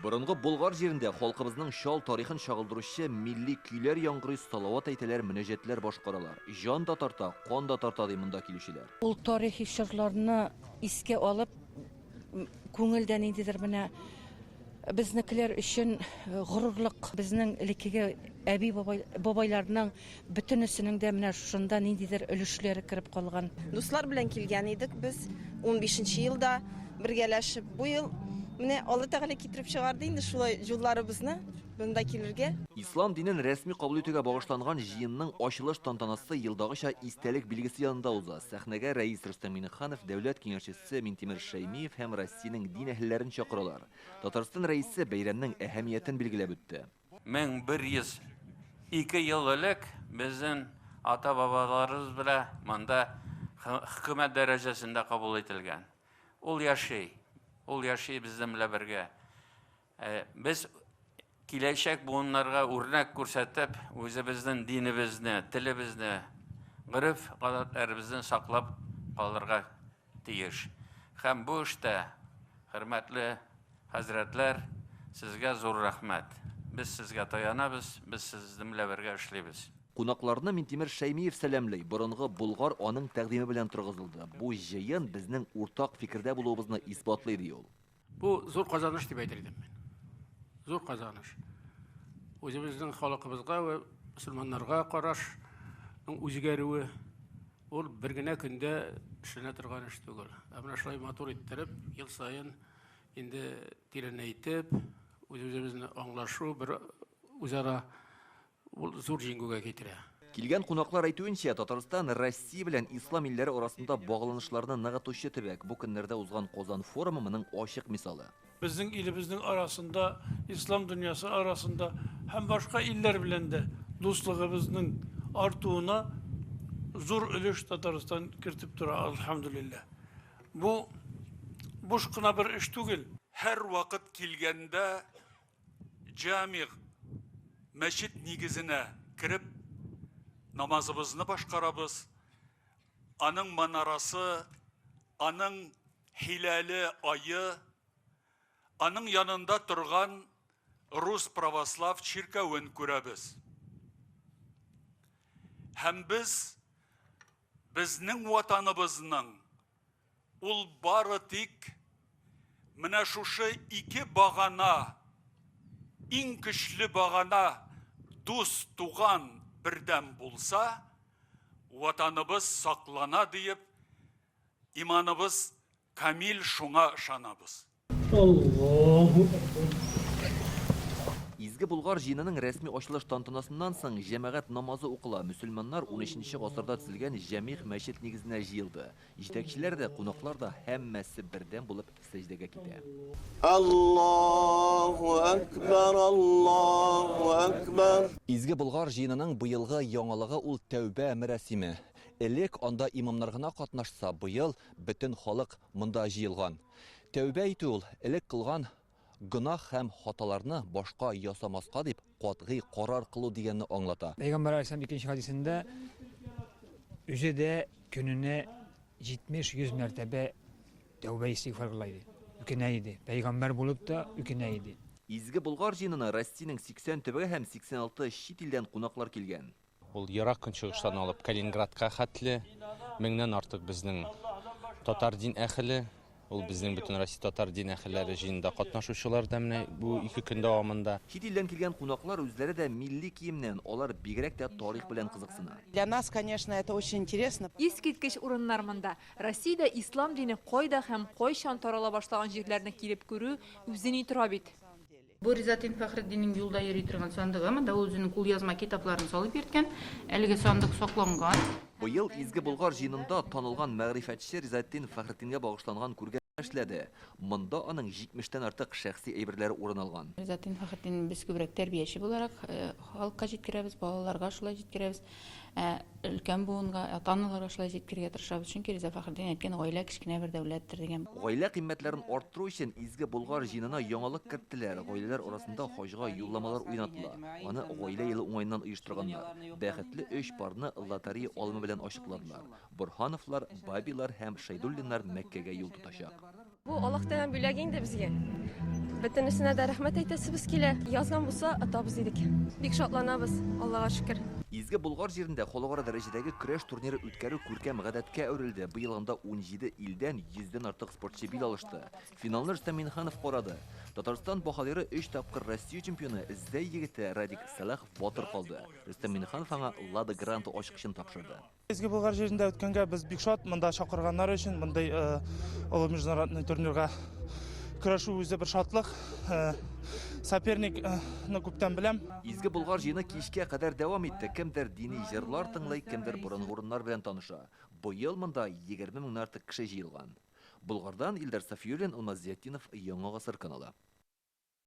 Борынгы Болгар жерінде халкыбызның шал тарихын шагылдыручы милли көйләр яңгырый, салават әйтәләр, мөнәҗәтләр башкаралар. Жан да тарта, кан да тарта ди монда килүчеләр. Ул тарихи чорларны искә алып, күңелдән ниндидер менә безнекеләр өчен горурлык, безнең элеккеге әби бабайларның бөтенесенең дә менә шунда ниндидер өлешләре кереп калган. Дуслар белән килгән идек без 15нче елда бергәләшеп. Бу ел менә Алла Тәгалә китереп чыгарды инде шулай юлларыбызны монда килергә. Ислам динен рәсми кабул итүгә багышланган җыенның ачылыш тантанасы елдагыча истәлек билгесе янында уза. Сәхнәгә рәис Рөстәм Миннеханов, дәүләт киңәшчесе Минтимер Шәймиев һәм Россиянең дин әһелләрен чакыралар. Татарстан рәисе бәйрәмнең әһәмиятен билгеләп үтте. 1102 ел элек безнең ата-бабаларыбыз белән монда хөкүмәт дәрәҗәсендә кабул ителгән. Ул яши безнең белән бергә. Без киләчәк буыннарга үрнәк күрсәтеп, үзебезнең динебезне, телебезне, гырыф-гадәтләребезне саклап калырга тиеш. Һәм бу эштә, хөрмәтле хәзрәтләр, сезгә зур рәхмәт. Без сезгә таянабыз, без сезнең белән бергә эшлибез. Кунакларны Минтимер Шәймиев сәламлый. Борынгы Болгар аның тәкъдиме белән торгызылды. Бу җыен безнең уртак фикердә булуыбызны исбатлый ди ул. Бу зур казаныш дип әйтер идем мин. Зур казаныш. Үзебезнең халкыбызга ва мөселманнарга карашның үзгәрүе ул бер генә көндә эшләнә торган эш түгел. Менә шулай матур иттереп, ел саен инде тирәнәйтеп, үзебезне аңлашу бер үзара ул зур җиңүгә китерә. Килгән кунаклар әйтүенчә, Татарстан Россия белән ислам илләре арасында багланышларны ныгытучы төбәк. Бу көннәрдә узган Казан форумы моның ачык мисалы. Безнең илебезнең арасында, ислам дөньясы арасында һәм башка илләр белән дә дуслыгыбызның артуына зур өлеш Татарстан кертеп тора, алхамдулилlah. Бу буш кына бер эш түгел. Һәр вакыт килгәндә җами мәчет нигезенә кирип намазыбызны башкарабыз. Аның манарасы, аның хиләле айы, аның янында торган Рус православ чиркәвен күрәбез. Һәм безнең ватаныбызның ул бары тик менә шушы ике багана, иң көчле багана дус туган бердәм булса, ватаныбыз саклана диеп, иманыбыз камил шуңа ышанабыз. Изге Болгар җыенының рәсми ачылыш тантанасыннан соң җәмәгать намазы укыла. Мөселманнар 13нче гасырда төзелгән җәмигъ мәчет нигезенә җыелды. Җитәкчеләр дә, кунаклар да һәммәсе бердәм булып сәҗдәгә китә. Аллаһу акбар, Аллаһу акбар. Изге Болгар җыенының быелгы яңалыгы ул тәүбә мәрасиме. Элек анда имамнар гына катнашса, быел бөтен халык монда җыелган. Тәүбә итү ул элек кылган гынах һәм хаталарны башка ясамаска дип катгый карар кылу дигәнне аңлата. Пәйгамбәр алейһиссалам 2нче хадисендә үзе дә көненә 70-100 мәртәбә тәүбә истигъфар кылайды. Үкенә иде. Пәйгамбәр булып та үкенә иде. Изге Болгар җыенына Россиянең 80 төбәге һәм 86 чит илдән кунаклар килгән. Ул ерак көнчыгыштан алып Калининградка хәтле 1000-нән артык безнең татар дин әһеле, ул безнең бөтен Россия татар дин әһелләре җыенда катнашучылар да менә бу 2 көн дәвамында. Чит илдән килгән кунаклар үзләре дә милли киемнән, алар бигрәк тә тарих белән кызыксына. Для нас, конечно, это очень интересно. Искиткеч урыннар монда. Россиядә ислам дине кайда һәм кайчан тарала башлаган җирләрне килеп күрү үзен тора бит. Бу Ризатин Фәхретдиннең юлда йөри торган сандыгы, монда ул үзенең кулъязма китапларын салып йөрткән. Әлеге сандык сакланган. Быел Изге Болгар җыенында танылган мәгърифәтче Ризатин Фәхретдингә багышланган күргәзмә эшләде. Монда аның 70-тән артык шәхси әйберләре урын алган. Ризатин Фәхретдин без күбрәк тәрбияче буларак халыкка җиткерәбез, балаларга шулай җиткерәбез. Өлкән буынга, ата-аналарга шулай җиткерергә тырышабыз. Чөнки Риза Фәхретдин әйткән, гаилә кечкенә бер дәүләттер дигән. Гаилә кыйммәтләрен арттыру өчен Изге Болгар җыенына яңалык керттеләр. Гаиләләр арасында хаҗга юлламалар уйнатыла. Аны гаилә елы уңайыннан оештырганнар. Бәхетле 3 парны лотерея алымы белән ачыкладылар. Борһановлар, Бабилар һәм Шәйдуллиннар Мәккәгә юл тотачак. Бу Аллаһтан бүләк инде безгә. Бөтенесенә дә рәхмәт әйтәсебез килә. Язган булса, атабыз идек. Бик шатланабыз, Аллага шөкер. Изге Болгар җирендә халыкара дәрәҗәдәге көрәш турниры үткәрү күркәм гадәткә әверелде. Быелында 17 илдән 100дән артык спортчы бил алышты. Финалны Рөстәм Миннеханов карады. Татарстан баһадиры 3 тапкыр Россия чемпионы Зәй егете Радик Салахов батыр калды. Рөстәм Миннеханов аңа Лада Грант ачкычын тапшырды. Изге Болгар җирендә үткәнгә без бик шат, монда чакырганнар өчен, мондай олы международный турнирга көрәшү үзе бер шатлык. Соперникны күптән беләм. Изге Болгар җыены кичкә кадәр дәвам итте. Кемдер дини җырлар тыңлый, кемдер борынгы урыннар белән таныша. Быел монда 20 меңнән артык кеше җыелган. Болгардан Илдар Сафиуллин, Алмаз Зиятдинов, Яңа Гасыр каналы.